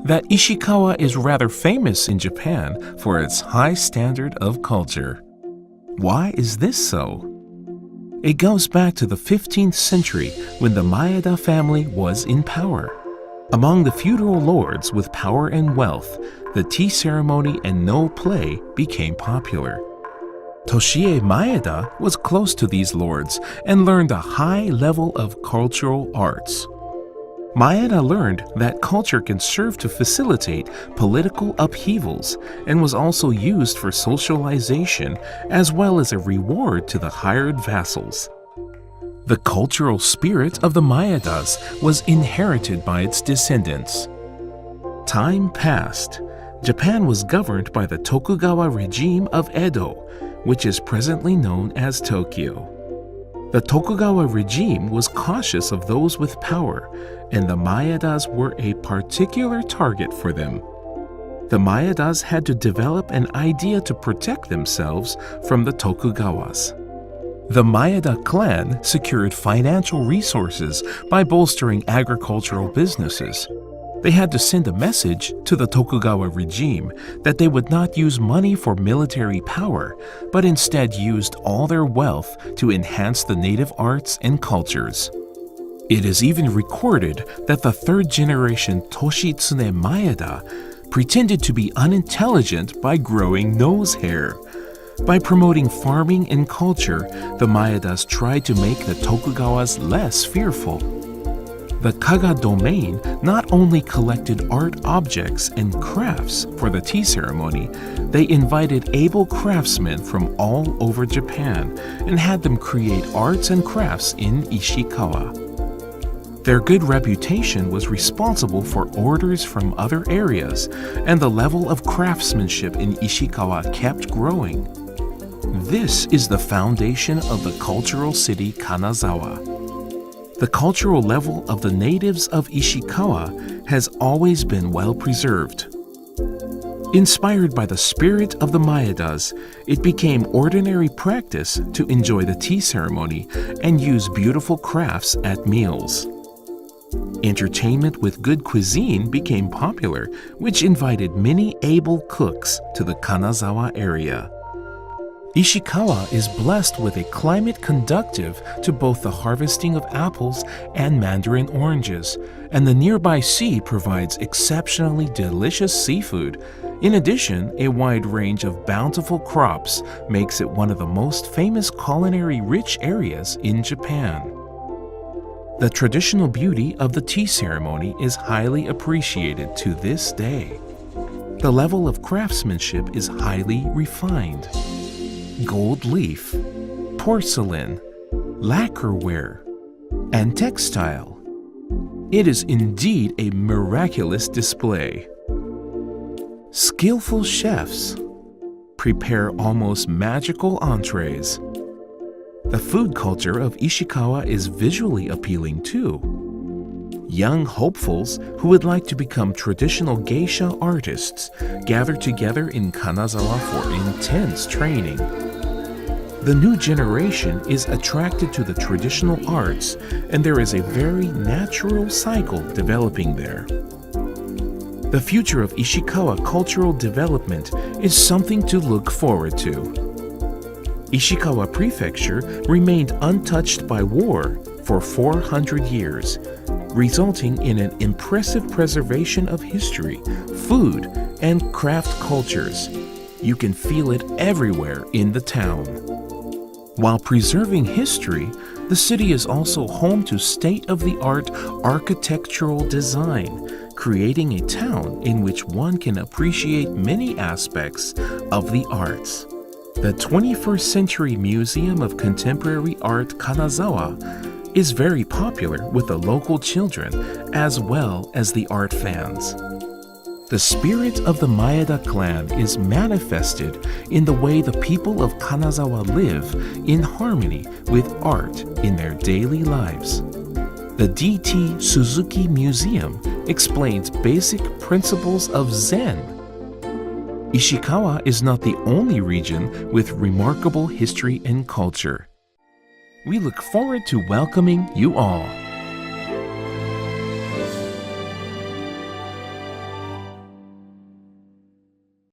that Ishikawa is rather famous in Japan for its high standard of culture. Why is this so? It goes back to the 15th century when the Maeda family was in power. Among the feudal lords with power and wealth, the tea ceremony and no play became popular. Toshie Maeda was close to these lords and learned a high level of cultural arts. Maeda learned that culture can serve to facilitate political upheavals and was also used for socialization as well as a reward to the hired vassals. The cultural spirit of the Maedas was inherited by its descendants. Time passed. Japan was governed by the Tokugawa regime of Edo, which is presently known as Tokyo. The Tokugawa regime was cautious of those with power, and the Maedas were a particular target for them. The Maedas had to develop an idea to protect themselves from the Tokugawas. The Maeda clan secured financial resources by bolstering agricultural businesses. They had to send a message to the Tokugawa regime that they would not use money for military power, but instead used all their wealth to enhance the native arts and cultures. It is even recorded that the third generation Toshitsune Maeda pretended to be unintelligent by growing nose hair. By promoting farming and culture, the Maedas tried to make the Tokugawas less fearful. The Kaga Domain not only collected art objects and crafts for the tea ceremony, they invited able craftsmen from all over Japan and had them create arts and crafts in Ishikawa. Their good reputation was responsible for orders from other areas, and the level of craftsmanship in Ishikawa kept growing. This is the foundation of the cultural city Kanazawa. The cultural level of the natives of Ishikawa has always been well preserved. Inspired by the spirit of the Maedas, it became ordinary practice to enjoy the tea ceremony and use beautiful crafts at meals. Entertainment with good cuisine became popular, which invited many able cooks to the Kanazawa area. Ishikawa is blessed with a climate conducive to both the harvesting of apples and mandarin oranges, and the nearby sea provides exceptionally delicious seafood. In addition, a wide range of bountiful crops makes it one of the most famous culinary-rich areas in Japan. The traditional beauty of the tea ceremony is highly appreciated to this day. The level of craftsmanship is highly refined. Gold leaf, porcelain, lacquerware, and textile. It is indeed a miraculous display. Skillful chefs prepare almost magical entrees. The food culture of Ishikawa is visually appealing too. Young hopefuls who would like to become traditional geisha artists gather together in Kanazawa for intense training. The new generation is attracted to the traditional arts, and there is a very natural cycle developing there. The future of Ishikawa cultural development is something to look forward to. Ishikawa Prefecture remained untouched by war for 400 years, resulting in an impressive preservation of history, food, and craft cultures. You can feel it everywhere in the town. While preserving history, the city is also home to state-of-the-art architectural design, creating a town in which one can appreciate many aspects of the arts. The 21st Century Museum of Contemporary Art Kanazawa is very popular with the local children as well as the art fans. The spirit of the Maeda clan is manifested in the way the people of Kanazawa live in harmony with art in their daily lives. The D.T. Suzuki Museum explains basic principles of Zen. Ishikawa is not the only region with remarkable history and culture. We look forward to welcoming you all.